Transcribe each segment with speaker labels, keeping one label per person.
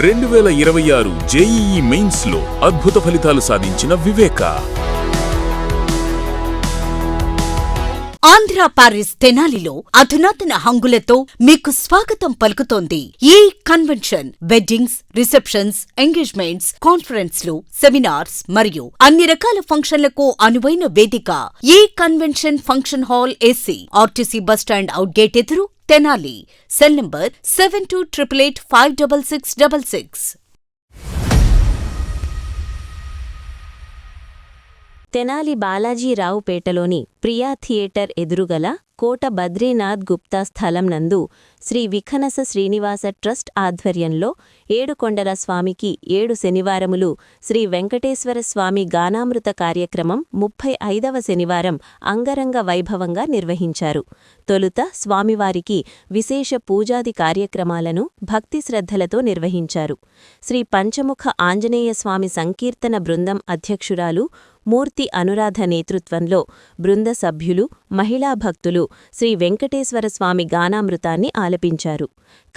Speaker 1: 2026 JEE mains లో అద్భుత ఫలితాలు సాధించిన వివేక.
Speaker 2: ఆంధ్ర పారిస్ తెనాలిలో అధునాతన హంగులతో మీకు స్వాగతం పలుకుతోంది ఈ కన్వెన్షన్. వెడ్డింగ్స్, రిసెప్షన్స్, ఎంగేజ్మెంట్స్, కాన్ఫరెన్స్లు, సెమినార్స్ మరియు అన్ని రకాల ఫంక్షన్లకు అనువైన వేదిక. ఈ convention function hall AC, RTC bus stand out gate ఎదురు, తెనాలి. Cell number 7288856666.
Speaker 3: తెనాలి బాలాజీరావుపేటలోని ప్రియా థియేటర్ ఎదురుగల కోట బద్రీనాథ్ గుప్తా స్థలం నందు శ్రీ విఖనస శ్రీనివాస ట్రస్ట్ ఆధ్వర్యంలో ఏడుకొండల స్వామికి 7 శనివారములు శ్రీ వెంకటేశ్వర స్వామి గానామృత కార్యక్రమం 35వ శనివారం అంగరంగ వైభవంగా నిర్వహించారు. తొలుత స్వామివారికి విశేష పూజాది కార్యక్రమాలను భక్తి శ్రద్ధలతో నిర్వహించారు. శ్రీ పంచముఖ ఆంజనేయ స్వామి సంకీర్తన బృందం అధ్యక్షురాలు మూర్తి అనురాధ నేతృత్వంలో బృంద సభ్యులు, మహిళా భక్తులు శ్రీ వెంకటేశ్వర స్వామి గానామృతాన్ని ఆలపించారు.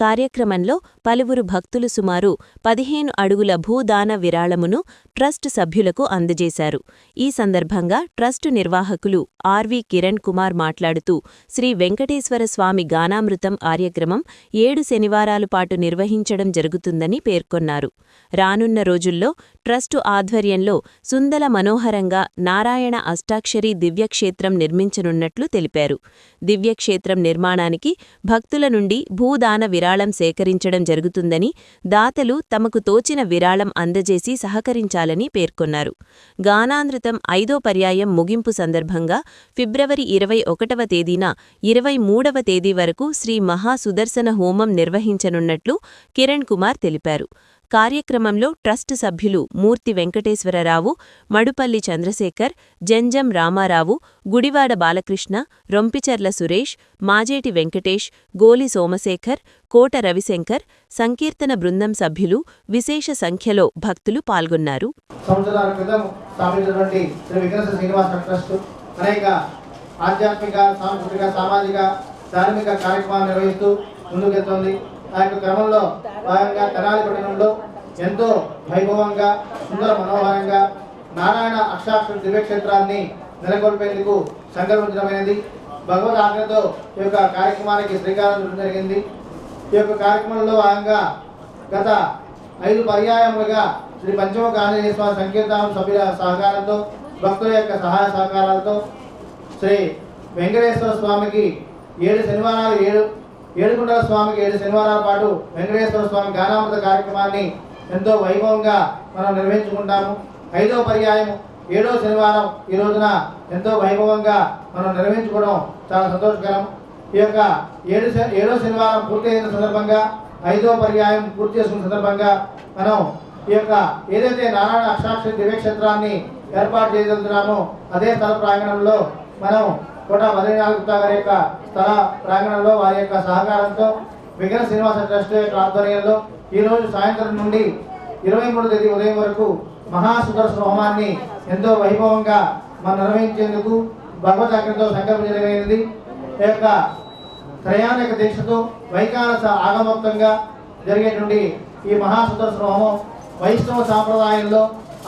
Speaker 3: కార్యక్రమంలో పలువురు భక్తులు సుమారు 15 అడుగుల భూదాన విరాళమును ట్రస్ట్ సభ్యులకు అందజేశారు. ఈ సందర్భంగా ట్రస్టు నిర్వాహకులు ఆర్వి కిరణ్ కుమార్ మాట్లాడుతూ శ్రీ వెంకటేశ్వర స్వామి గానామృతం కార్యక్రమం 7 శనివారాల పాటు నిర్వహించడం జరుగుతుందని పేర్కొన్నారు. రానున్న రోజుల్లో ట్రస్టు ఆధ్వర్యంలో సుందల మనోహరంగా నారాయణ అష్టాక్షరి దివ్యక్షేత్రం నిర్మించనున్నట్లు తెలిపారు. దివ్యక్షేత్రం నిర్మాణానికి భక్తుల నుండి భూదాన విరాళం సేకరించడం జరుగుతుందని, దాతలు తమకు తోచిన విరాళం అందజేసి సహకరించాలని పేర్కొన్నారు. గానామృతం 5వ పర్యాయం ముగింపు సందర్భంగా ఫిబ్రవరి 21వ తేదీన 23వ తేదీ వరకు శ్రీ మహాసుదర్శన హోమం నిర్వహించనున్నట్లు కిరణ్ కుమార్ తెలిపారు. కార్యక్రమంలో ట్రస్ట్ సభ్యులు మూర్తి వెంకటేశ్వరరావు, మడుపల్లి చంద్రశేఖర్, జంజం రామారావు, గుడివాడ బాలకృష్ణ, రొంపిచర్ల సురేష్, మాజేటి వెంకటేష్, గోలి సోమశేఖర్, కోట రవిశంకర్, సంకీర్తన బృందం సభ్యులు విశేష సంఖ్యలో భక్తులు పాల్గొన్నారు.
Speaker 4: ఆధ్యాత్మిక, సాంస్కృతిక, సామాజిక, ధార్మిక కార్యక్రమాలు నిర్వహిస్తూ ముందుకెళ్తోంది. ఆ యొక్క క్రమంలో భాగంగా తెనాలి పట్టణంలో ఎంతో వైభవంగా, సుందర మనోహరంగా నారాయణ అష్టాక్షర దివ్యక్షేత్రాన్ని నెలకొల్పేందుకు సంకల్పించడమైనది. భగవద్ ఆజ్ఞతో ఈ యొక్క కార్యక్రమానికి శ్రీకారం చుట్టడం జరిగింది. ఈ యొక్క కార్యక్రమంలో భాగంగా గత 5 పర్యాయములుగా శ్రీ పంచముఖ ఆంజనేయ స్వామి సంకీర్తన సభ్యుల సహకారంతో, భక్తుల యొక్క సహాయ సహకారాలతో శ్రీ వెంకటేశ్వర స్వామికి 7 శనివారాలు, ఏడుకొండల స్వామికి 7 శనివారాల పాటు వెంకటేశ్వర స్వామి గానామృత కార్యక్రమాన్ని ఎంతో వైభవంగా మనం నిర్వహించుకుంటాము. 5వ పర్యాయం 7వ శనివారం ఈ రోజున ఎంతో వైభవంగా మనం నిర్వహించుకోవడం చాలా సంతోషకరం. ఈ యొక్క 7వ శనివారం పూర్తి అయిన సందర్భంగా, 5వ పర్యాయం పూర్తి చేసుకున్న సందర్భంగా మనం ఈ యొక్క ఏదైతే నారాయణ అష్టాక్షరి దివ్యక్షేత్రాన్ని ఏర్పాటు చేయగలుగుతున్నామో అదే స్థల ప్రాంగణంలో మనం కోట బద్రీనాథ్ గుప్తా గారి యొక్క స్థల ప్రాంగణంలో వారి యొక్క సహకారంతో విఘ్న శ్రీనివాస ట్రస్ట్ యొక్క ఆధ్వర్యంలో ఈరోజు సాయంత్రం నుండి 23వ తేదీ ఉదయం వరకు మహాసుదర్శన హోమాన్ని ఎంతో వైభవంగా మనం నిర్వహించేందుకు భగవద్గీతతో సంకల్పించడమైనది. ఈ యొక్క త్రయాణిక దీక్షతో వైకానస ఆగమోక్తంగా జరిగేటువంటి ఈ మహాసుదర్శన హోమం వైష్ణవ సాంప్రదాయంలో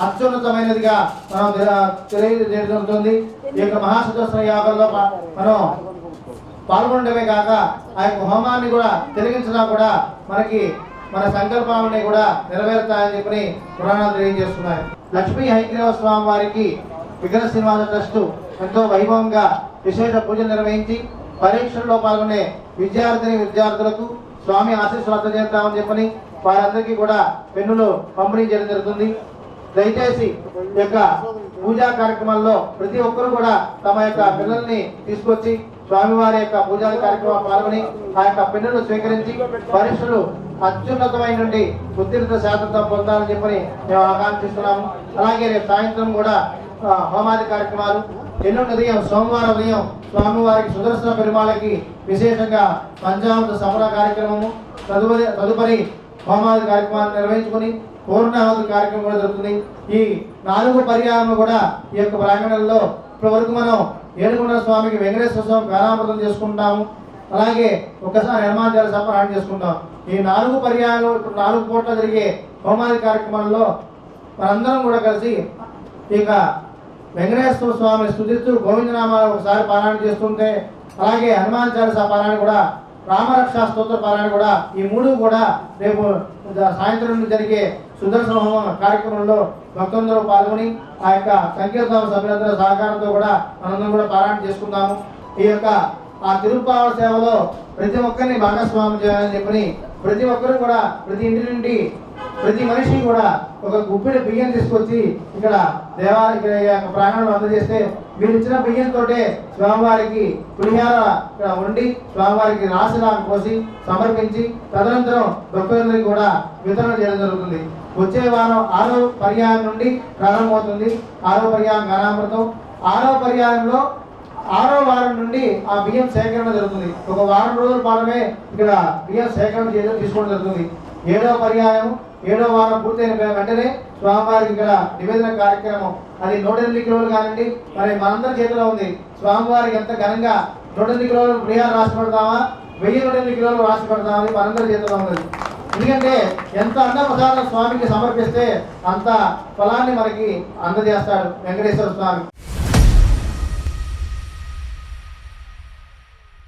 Speaker 4: అత్యున్నతమైనదిగా మనం తెలియజేయబడుతుంది. ఈ యొక్క మహాసుదర్శన యాగంలో మనం పాల్గొనడమే కాక ఆ యొక్క హోమాన్ని కూడా తిరిగించినా కూడా మనకి మన సంకల్పాలని కూడా నెరవేరుతాయని చెప్పి పురాణాలు తెలియజేస్తున్నాయి. లక్ష్మీ హైగ్రీవ స్వామి వారికి విఘ్న శ్రీనివాస ట్రస్ట్ ఎంతో వైభవంగా విశేష పూజలు నిర్వహించి పరీక్షల్లో పాల్గొనే విద్యార్థులకు స్వామి ఆశీస్సులు అందజేస్తామని చెప్పని వారందరికీ కూడా పెన్నులు పంపిణీ చేయడం జరుగుతుంది. దయచేసి ఈ యొక్క పూజా కార్యక్రమాల్లో ప్రతి ఒక్కరు కూడా తమ యొక్క పిల్లల్ని తీసుకొచ్చి స్వామివారి యొక్క పూజా కార్యక్రమం పాల్గొని ఆ యొక్క పెన్నులు స్వీకరించి పరీక్షలు అత్యున్నతమైన ఉత్తీర్ణత శాతంతో పొందాలని చెప్పని మేము ఆకాంక్షిస్తున్నాము. అలాగే రేపు సాయంత్రం కూడా హోమాది కార్యక్రమాలు, ఎల్లుండి ఉదయం సోమవారం ఉదయం స్వామివారికి సుదర్శన పెరుమాళకి విశేషంగా పంచామృత సమర కార్యక్రమము, తదుపరి హోమాది కార్యక్రమాలు నిర్వహించుకుని పూర్ణాహుతి కార్యక్రమం కూడా జరుగుతుంది. ఈ 4 పర్యాయం కూడా ఈ యొక్క ప్రాంగణంలో ఇప్పటి వరకు మనం ఏడుకొండల స్వామికి వెంకటేశ్వర స్వామి గానామృతం చేసుకుంటాము. అలాగే ఒక్కసారి హనుమాన్ చాలీసా పారాయణ చేసుకుంటాం. ఈ 4 పర్యాయాలు ఇప్పుడు 4 పూట్ల జరిగే హోమాది కార్యక్రమాల్లో మనందరం కూడా కలిసి ఇక వెంకటేశ్వర స్వామిని స్తుతిస్తూ గోవిందనామాలు ఒకసారి పారాయణ చేస్తుంటే, అలాగే హనుమాన్ చాలీసా పారాయణ కూడా, రామరక్షా స్తోత్ర పారాయణ కూడా, ఈ 3 కూడా రేపు సాయంత్రం నుండి జరిగే సుదర్శన హోమ కార్యక్రమంలో భక్తులందరూ పాల్గొని ఆ యొక్క సంకీర్తన సభ్యులందరూ సహకారంతో కూడా మనందరం కూడా పారాయణ చేసుకుందాము. ఈ యొక్క ఆ తిరుప్పావళ సేవలో ప్రతి ఒక్కరిని భాగస్వామ్యం చేయాలని చెప్పని ప్రతి ఒక్కరు కూడా ప్రతి ఇంటి నుండి ప్రతి మనిషి కూడా ఒక గుప్పిడి బియ్యం తీసుకొచ్చి ఇక్కడ దేవాలయ ప్రాంగణంలో అందజేస్తే మీరు ఇచ్చిన బియ్యంతో స్వామివారికి పులిహార ఇక్కడ వండి స్వామివారికి రాసినామ పోసి సమర్పించి తదనంతరం భక్తులందరికీ కూడా వితరణ చేయడం జరుగుతుంది. వచ్చే వారం 6వ పర్యాయం నుండి ప్రారంభమవుతుంది. 6వ పర్యాయం ఘనామృతం. 6వ పర్యాయంలో 6వ వారం నుండి ఆ బియ్యం సేకరణ జరుగుతుంది. ఒక వారం రోజుల పాలనే ఇక్కడ బియ్యం సేకరణ చేయడం తీసుకోవడం జరుగుతుంది. 7వ పర్యాయం 7వ వారం పూర్తయిన వెంటనే స్వామివారికి ఇక్కడ నివేదన కార్యక్రమం, అది 108 కిలోలు కానివ్వండి, మరి మనందరి చేతిలో ఉంది. స్వామివారికి ఎంత ఘనంగా 108 కిలోలు పులిహార రాసి పెడతామా, 1108 కిలోలు రాసి పెడతామా అని మనందరి చేతిలో ఉన్నది. ఎందుకంటే ఎంత అన్న ప్రసాదం స్వామికి సమర్పిస్తే అంత ఫలాన్ని మనకి అందజేస్తాడు వెంకటేశ్వర స్వామి.